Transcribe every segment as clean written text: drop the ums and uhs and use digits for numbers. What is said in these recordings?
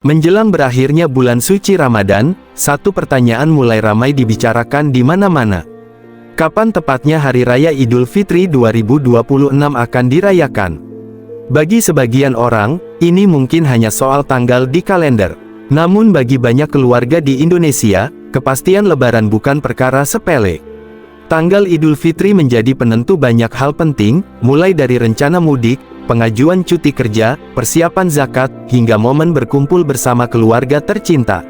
Menjelang berakhirnya bulan suci Ramadan, satu pertanyaan mulai ramai dibicarakan di mana-mana. Kapan tepatnya Hari Raya Idul Fitri 2026 akan dirayakan? Bagi sebagian orang, ini mungkin hanya soal tanggal di kalender. Namun bagi banyak keluarga di Indonesia, kepastian Lebaran bukan perkara sepele. Tanggal Idul Fitri menjadi penentu banyak hal penting, mulai dari rencana mudik, pengajuan cuti kerja, persiapan zakat, hingga momen berkumpul bersama keluarga tercinta.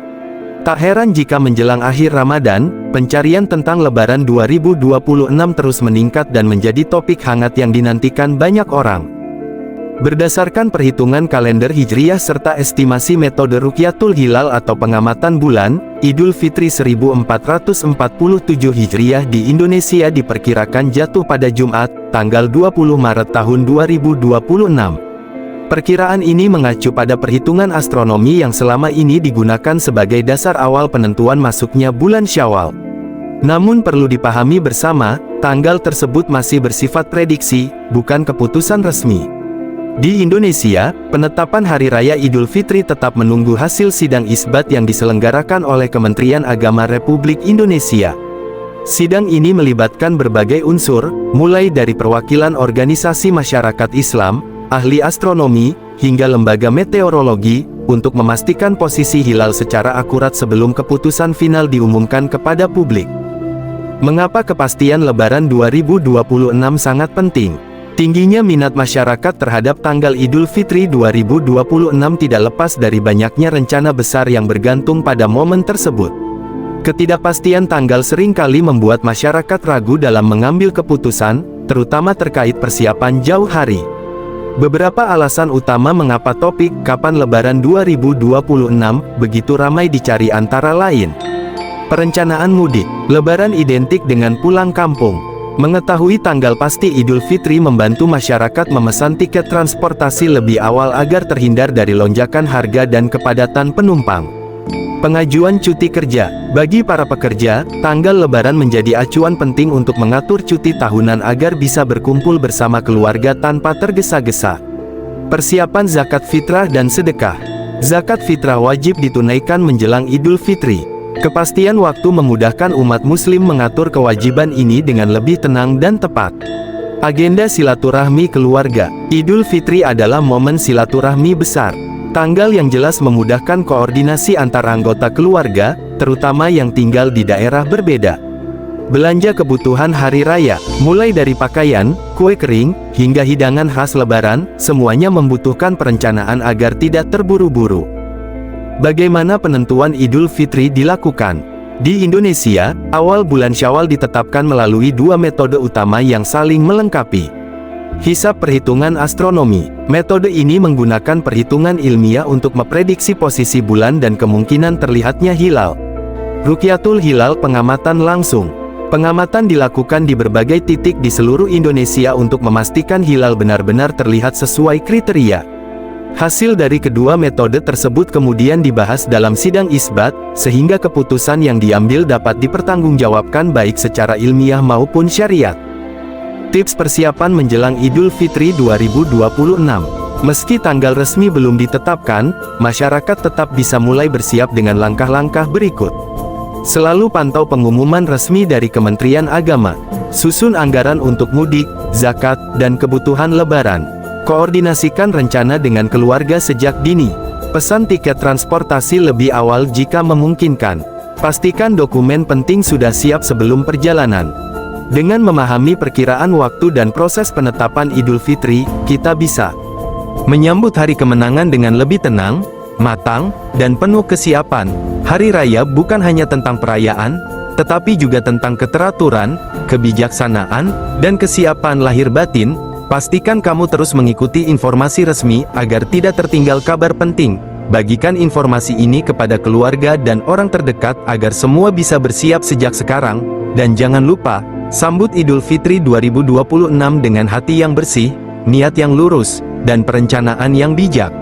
Tak heran jika menjelang akhir Ramadan, pencarian tentang Lebaran 2026 terus meningkat dan menjadi topik hangat yang dinantikan banyak orang. Berdasarkan perhitungan kalender Hijriyah serta estimasi metode Rukyatul Hilal atau pengamatan bulan, Idul Fitri 1447 Hijriyah di Indonesia diperkirakan jatuh pada Jumat, tanggal 20 Maret tahun 2026. Perkiraan ini mengacu pada perhitungan astronomi yang selama ini digunakan sebagai dasar awal penentuan masuknya bulan Syawal. Namun perlu dipahami bersama, tanggal tersebut masih bersifat prediksi, bukan keputusan resmi. Di Indonesia, penetapan Hari Raya Idul Fitri tetap menunggu hasil sidang isbat yang diselenggarakan oleh Kementerian Agama Republik Indonesia. Sidang ini melibatkan berbagai unsur, mulai dari perwakilan organisasi masyarakat Islam, ahli astronomi, hingga lembaga meteorologi, untuk memastikan posisi hilal secara akurat sebelum keputusan final diumumkan kepada publik. Mengapa kepastian Lebaran 2026 sangat penting? Tingginya minat masyarakat terhadap tanggal Idul Fitri 2026 tidak lepas dari banyaknya rencana besar yang bergantung pada momen tersebut. Ketidakpastian tanggal seringkali membuat masyarakat ragu dalam mengambil keputusan, terutama terkait persiapan jauh hari. Beberapa alasan utama mengapa topik "Kapan Lebaran 2026" begitu ramai dicari antara lain. Perencanaan mudik. Lebaran identik dengan pulang kampung. Mengetahui tanggal pasti Idul Fitri membantu masyarakat memesan tiket transportasi lebih awal agar terhindar dari lonjakan harga dan kepadatan penumpang. Pengajuan cuti kerja. Bagi para pekerja, tanggal Lebaran menjadi acuan penting untuk mengatur cuti tahunan agar bisa berkumpul bersama keluarga tanpa tergesa-gesa. Persiapan zakat fitrah dan sedekah. Zakat fitrah wajib ditunaikan menjelang Idul Fitri. Kepastian waktu memudahkan umat muslim mengatur kewajiban ini dengan lebih tenang dan tepat. Agenda silaturahmi keluarga. Idul Fitri adalah momen silaturahmi besar. Tanggal yang jelas memudahkan koordinasi antar anggota keluarga, terutama yang tinggal di daerah berbeda. Belanja kebutuhan hari raya, mulai dari pakaian, kue kering, hingga hidangan khas Lebaran, semuanya membutuhkan perencanaan agar tidak terburu-buru. Bagaimana penentuan Idul Fitri dilakukan? Di Indonesia, awal bulan Syawal ditetapkan melalui dua metode utama yang saling melengkapi. Hisab perhitungan astronomi. Metode ini menggunakan perhitungan ilmiah untuk memprediksi posisi bulan dan kemungkinan terlihatnya hilal. Rukyatul Hilal pengamatan langsung. Pengamatan dilakukan di berbagai titik di seluruh Indonesia untuk memastikan hilal benar-benar terlihat sesuai kriteria. Hasil dari kedua metode tersebut kemudian dibahas dalam sidang isbat, sehingga keputusan yang diambil dapat dipertanggungjawabkan baik secara ilmiah maupun syariat. Tips persiapan menjelang Idul Fitri 2026. Meski tanggal resmi belum ditetapkan, masyarakat tetap bisa mulai bersiap dengan langkah-langkah berikut. Selalu pantau pengumuman resmi dari Kementerian Agama. Susun anggaran untuk mudik, zakat, dan kebutuhan Lebaran. Koordinasikan rencana dengan keluarga sejak dini. Pesan tiket transportasi lebih awal jika memungkinkan. Pastikan dokumen penting sudah siap sebelum perjalanan. Dengan memahami perkiraan waktu dan proses penetapan Idul Fitri, kita bisa menyambut hari kemenangan dengan lebih tenang, matang, dan penuh kesiapan. Hari Raya bukan hanya tentang perayaan, tetapi juga tentang keteraturan, kebijaksanaan, dan kesiapan lahir batin. Pastikan kamu terus mengikuti informasi resmi agar tidak tertinggal kabar penting. Bagikan informasi ini kepada keluarga dan orang terdekat agar semua bisa bersiap sejak sekarang. Dan jangan lupa, sambut Idul Fitri 2026 dengan hati yang bersih, niat yang lurus, dan perencanaan yang bijak.